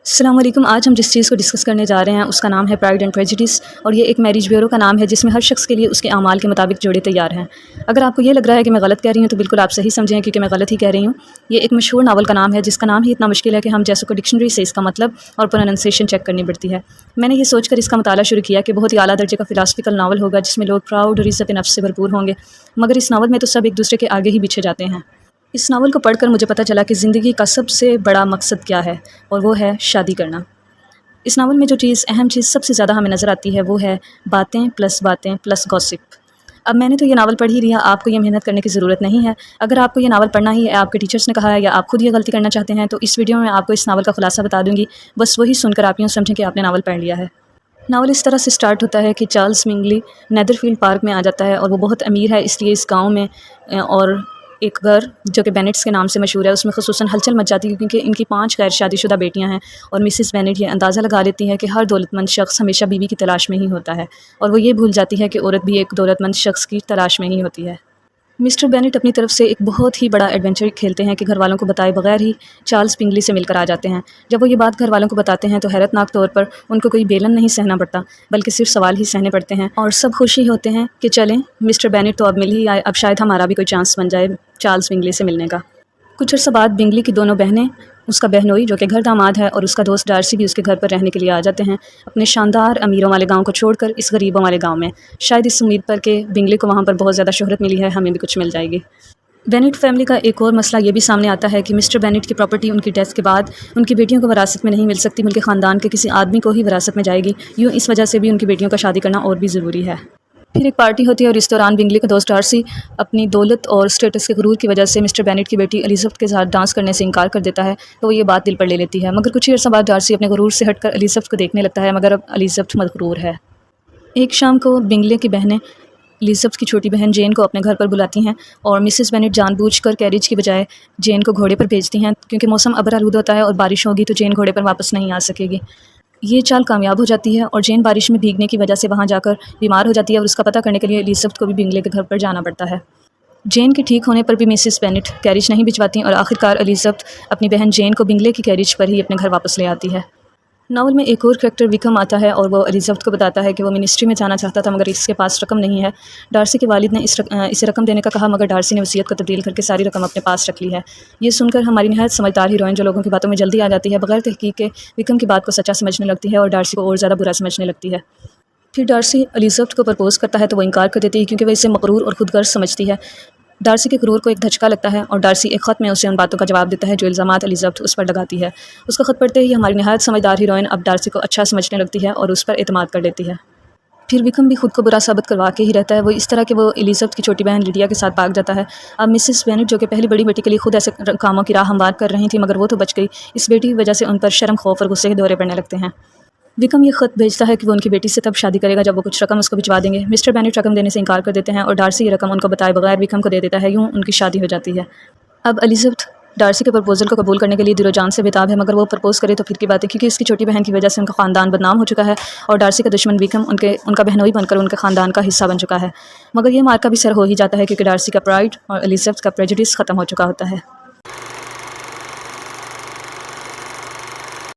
السلام علیکم۔ آج ہم جس چیز کو ڈسکس کرنے جا رہے ہیں اس کا نام ہے پرائڈ اینڈ پریجڈس، اور یہ ایک میرج بیورو کا نام ہے جس میں ہر شخص کے لیے اس کے اعمال کے مطابق جوڑے تیار ہیں۔ اگر آپ کو یہ لگ رہا ہے کہ میں غلط کہہ رہی ہوں تو بالکل آپ صحیح سمجھیں، کیونکہ میں غلط ہی کہہ رہی ہوں۔ یہ ایک مشہور ناول کا نام ہے جس کا نام ہی اتنا مشکل ہے کہ ہم جیسے کو ڈکشنری سے اس کا مطلب اور پروننسیشن چیک کرنی پڑتی ہے۔ میں نے یہ سوچ کر اس کا مطالعہ شروع کیا کہ بہت ہی اعلیٰ درجے کا فلاسفیکل ناول ہوگا جس میں لوگ پراؤڈ اور عزت نفس سے بھرپور ہوں گے، مگر اس ناول میں تو سب ایک دوسرے کے آگے ہی پیچھے جاتے ہیں۔ اس ناول کو پڑھ کر مجھے پتہ چلا کہ زندگی کا سب سے بڑا مقصد کیا ہے، اور وہ ہے شادی کرنا۔ اس ناول میں جو اہم چیز سب سے زیادہ ہمیں نظر آتی ہے وہ ہے باتیں پلس گوسپ۔ اب میں نے تو یہ ناول پڑھ ہی لیا، آپ کو یہ محنت کرنے کی ضرورت نہیں ہے۔ اگر آپ کو یہ ناول پڑھنا ہی ہے، آپ کے ٹیچرز نے کہا ہے یا آپ خود یہ غلطی کرنا چاہتے ہیں، تو اس ویڈیو میں آپ کو اس ناول کا خلاصہ بتا دوں گی، بس وہی سن کر آپ یوں سمجھیں کہ آپ نے ناول پڑھ لیا ہے۔ ناول اس طرح سے سٹارٹ ہوتا ہے کہ چارلز منگلی نیدر فیلڈ پارک میں آ جاتا ہے، اور وہ بہت امیر ہے، اس لیے اس گاؤں میں اور ایک گھر جو کہ بینٹس کے نام سے مشہور ہے اس میں خصوصاً ہلچل مچ جاتی ہے، کیونکہ ان کی 5 غیر شادی شدہ بیٹیاں ہیں، اور مسز بینٹ یہ اندازہ لگا لیتی ہے کہ ہر دولت مند شخص ہمیشہ بیوی کی تلاش میں ہی ہوتا ہے، اور وہ یہ بھول جاتی ہے کہ عورت بھی ایک دولت مند شخص کی تلاش میں ہی ہوتی ہے۔ مسٹر بینٹ اپنی طرف سے ایک بہت ہی بڑا ایڈونچر کھیلتے ہیں کہ گھر والوں کو بتائے بغیر ہی چارلز پنگلی سے مل کر آ جاتے ہیں۔ جب وہ یہ بات گھر والوں کو بتاتے ہیں تو حیرت ناک طور پر ان کو کوئی بیلن نہیں سہنا پڑتا، بلکہ صرف سوال ہی سہنے پڑتے ہیں، اور سب خوشی ہوتے ہیں کہ چلیں مسٹر بینٹ تو اب مل ہی آئے، اب شاید ہمارا بھی کوئی چانس بن جائے چارلز پنگلی سے ملنے کا۔ کچھ عرصہ بعد بنگلی کی دونوں بہنیں، اس کا بہنوئی جو کہ گھر داماد ہے اور اس کا دوست ڈارسی بھی اس کے گھر پر رہنے کے لیے آ جاتے ہیں، اپنے شاندار امیروں والے گاؤں کو چھوڑ کر اس غریبوں والے گاؤں میں، شاید اس امید پر کہ بنگلی کو وہاں پر بہت زیادہ شہرت ملی ہے، ہمیں بھی کچھ مل جائے گی۔ بینٹ فیملی کا ایک اور مسئلہ یہ بھی سامنے آتا ہے کہ مسٹر بینٹ کی پراپرٹی ان کی ڈیتھ کے بعد ان کی بیٹیوں کو وراثت میں نہیں مل سکتی، بلکہ خاندان کے کسی آدمی کو ہی وراثت میں جائے گی، یوں اس وجہ سے بھی ان کی بیٹیوں کا شادی کرنا اور بھی ضروری ہے۔ پھر ایک پارٹی ہوتی ہے اور اس دوران بنگلی کا دوست ڈارسی اپنی دولت اور اسٹیٹس کے غرور کی وجہ سے مسٹر بینٹ کی بیٹی الزبتھ کے ساتھ ڈانس کرنے سے انکار کر دیتا ہے، تو وہ یہ بات دل پر لے لیتی ہے، مگر کچھ ہی عرصہ بعد ڈارسی اپنے غرور سے ہٹ کر الزبتھ کو دیکھنے لگتا ہے، مگر اب الزبتھ مغرور ہے۔ ایک شام کو بنگلی کی بہنیں الزبتھ کی چھوٹی بہن جین کو اپنے گھر پر بلاتی ہیں، اور مسز بینٹ جان بوجھ کر کیریج کی بجائے جین کو گھوڑے پر بھیجتی ہیں، کیونکہ موسم ابر آلود ہوتا ہے اور بارش ہوگی تو جین گھوڑے پر واپس نہیں آ سکے گی۔ یہ چال کامیاب ہو جاتی ہے اور جین بارش میں بھیگنے کی وجہ سے وہاں جا کر بیمار ہو جاتی ہے، اور اس کا پتہ کرنے کے لیے الزبتھ کو بھی بنگلی کے گھر پر جانا پڑتا ہے۔ جین کے ٹھیک ہونے پر بھی مسز بینٹ کیریج نہیں بھجواتی، اور آخرکار الزبتھ اپنی بہن جین کو بنگلی کی کیریج پر ہی اپنے گھر واپس لے آتی ہے۔ ناول میں ایک اور کریکٹر وکم آتا ہے، اور وہ الزبتھ کو بتاتا ہے کہ وہ منسٹری میں جانا چاہتا تھا مگر اس کے پاس رقم نہیں ہے۔ ڈارسی کے والد نے اسے رقم دینے کا کہا، مگر ڈارسی نے وصیت کو تبدیل کر کے ساری رقم اپنے پاس رکھ لی ہے۔ یہ سن کر ہماری نہایت سمجھدار ہیروئن جو لوگوں کی باتوں میں جلدی آ جاتی ہے، بغیر تحقیق کے وکم کی بات کو سچا سمجھنے لگتی ہے اور ڈارسی کو اور زیادہ برا سمجھنے لگتی ہے۔ پھر ڈارسی الزبتھ کو پرپوز کرتا ہے تو وہ انکار کر دیتی ہے، کیونکہ وہ اسے مغرور اور خود غرض سمجھتی ہے۔ ڈارسی کے غرور کو ایک دھچکا لگتا ہے، اور ڈارسی ایک خط میں اسے ان باتوں کا جواب دیتا ہے جو الزامات الزبتھ اس پر لگاتی ہے۔ اس کا خط پڑھتے ہی ہماری نہایت سمجھدار ہیروئن اب ڈارسی کو اچھا سمجھنے لگتی ہے اور اس پر اعتماد کر لیتی ہے۔ پھر وکم بھی خود کو برا ثابت کروا کے ہی رہتا ہے، وہ اس طرح کہ وہ الزبتھ کی چھوٹی بہن لیڈیا کے ساتھ بھاگ جاتا ہے۔ اب مسز بینٹ جو کہ پہلی بڑی بیٹی کے لیے خود ایسے کاموں کی راہ ہموار کر رہی تھی، مگر وہ تو بچ گئی، اس بیٹی کی وجہ سے ان پر شرم، خوف اور غصے کے دورے پڑنے لگتے ہیں۔ وکم یہ خط بھیجتا ہے کہ وہ ان کی بیٹی سے تب شادی کرے گا جب وہ کچھ رقم اس کو بھجوا دیں گے۔ مسٹر بینٹ رقم دینے سے انکار کر دیتے ہیں، اور ڈارسی یہ رقم ان کو بتائے بغیر وکم کو دے دیتا ہے، یوں ان کی شادی ہو جاتی ہے۔ اب الزبتھ ڈارسی کے پرپوزل کو قبول کرنے کے لیے دل و جان سے بےتاب ہے، مگر وہ پرپوز کرے تو پھر کی بات ہے، کیونکہ اس کی چھوٹی بہن کی وجہ سے ان کا خاندان بدنام ہو چکا ہے، اور ڈارسی کا دشمن وکم ان کا بہنوئی بن کر ان کے خاندان کا حصہ بن چکا ہے۔ مگر یہ مارکا بھی سر ہو ہی جاتا ہے، کیونکہ ڈارسی کا پرائڈ اور الزبتھ کا پریجڈس ختم ہو چکا ہوتا ہے۔